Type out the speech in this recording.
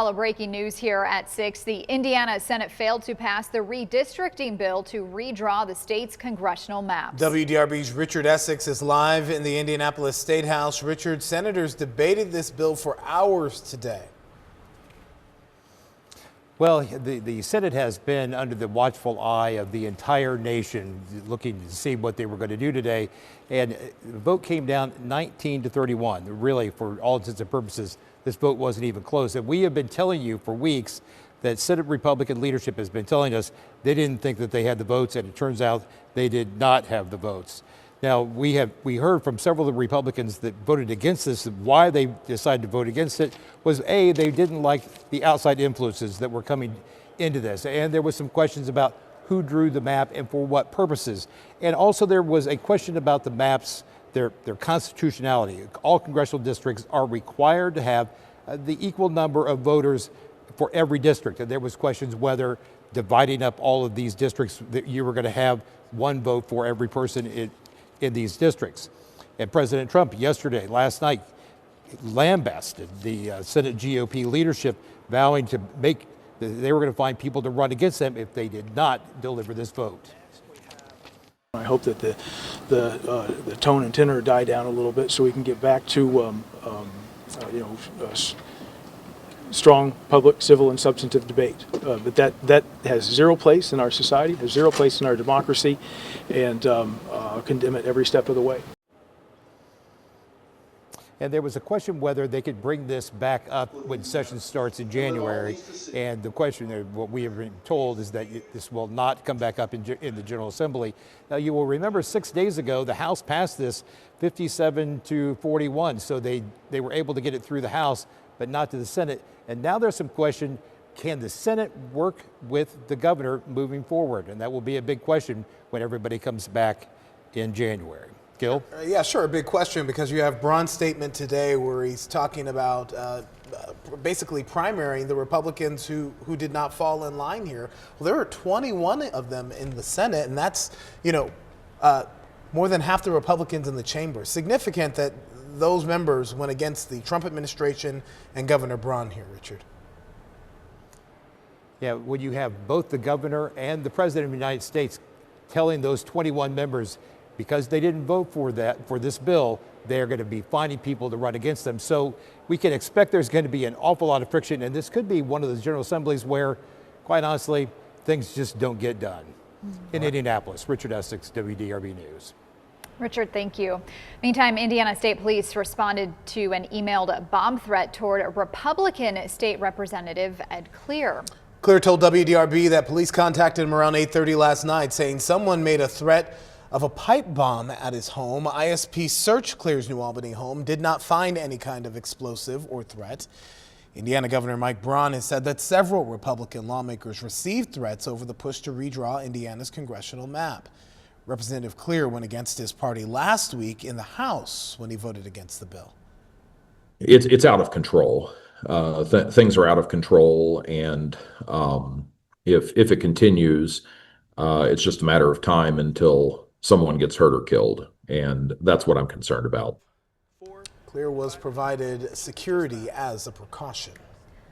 Breaking news here at 6. The Indiana Senate failed to pass the redistricting bill to redraw the state's congressional maps. WDRB's Richard Essex is live in the Indianapolis State House. Richard, senators debated this bill for hours today. Well, the Senate has been under the watchful eye of the entire nation, looking to see what they were going to do today. And the vote came down 19-31. Really, for all intents and purposes, this vote wasn't even close. And we have been telling you for weeks that Senate Republican leadership has been telling us they didn't think that they had the votes, and it turns out they did not have the votes. Now, we heard from several of the Republicans that voted against this. Why they decided to vote against it was, A, they didn't like the outside influences that were coming into this. And there was some questions about who drew the map and for what purposes. And also there was a question about the maps, their constitutionality. All congressional districts are required to have the equal number of voters for every district. And there was questions whether dividing up all of these districts that you were going to have one vote for every person in these districts. And President Trump last night, lambasted the Senate GOP leadership, vowing to they were going to find people to run against them if they did not deliver this vote. I hope that the tone and tenor die down a little bit so we can get back to strong public, civil, and substantive debate. But that has zero place in our society, has zero place in our democracy, and condemn it every step of the way. And there was a question whether they could bring this back up when session starts in January. And the question, what we have been told, is that this will not come back up in the General Assembly. Now, you will remember 6 days ago, the House passed this 57-41. So they were able to get it through the House, but not to the Senate. And now there's some question, can the Senate work with the governor moving forward? And that will be a big question when everybody comes back in January. Gil? Yeah, sure. A big question, because you have Braun's statement today where he's talking about basically primarying the Republicans who did not fall in line here. Well, there are 21 of them in the Senate, and that's, more than half the Republicans in the chamber. Significant that those members went against the Trump administration and Governor Braun here, Richard. Yeah, when you have both the governor and the president of the United States telling those 21 members, because they didn't vote for this bill, they're going to be finding people to run against them. So we can expect there's going to be an awful lot of friction, and this could be one of those General Assemblies where, quite honestly, things just don't get done. In Indianapolis, Richard Essex, WDRB News. Richard, thank you. Meantime, Indiana State Police responded to an emailed bomb threat toward a Republican state representative, Ed Clear. Clear told WDRB that police contacted him around 8:30 last night, saying someone made a threat of a pipe bomb at his home. ISP searched Clear's New Albany home, did not find any kind of explosive or threat. Indiana Governor Mike Braun has said that several Republican lawmakers received threats over the push to redraw Indiana's congressional map. Representative Clear went against his party last week in the House when he voted against the bill. It's out of control. Things are out of control, and if it continues, it's just a matter of time until someone gets hurt or killed, and that's what I'm concerned about. Clear was provided security as a precaution.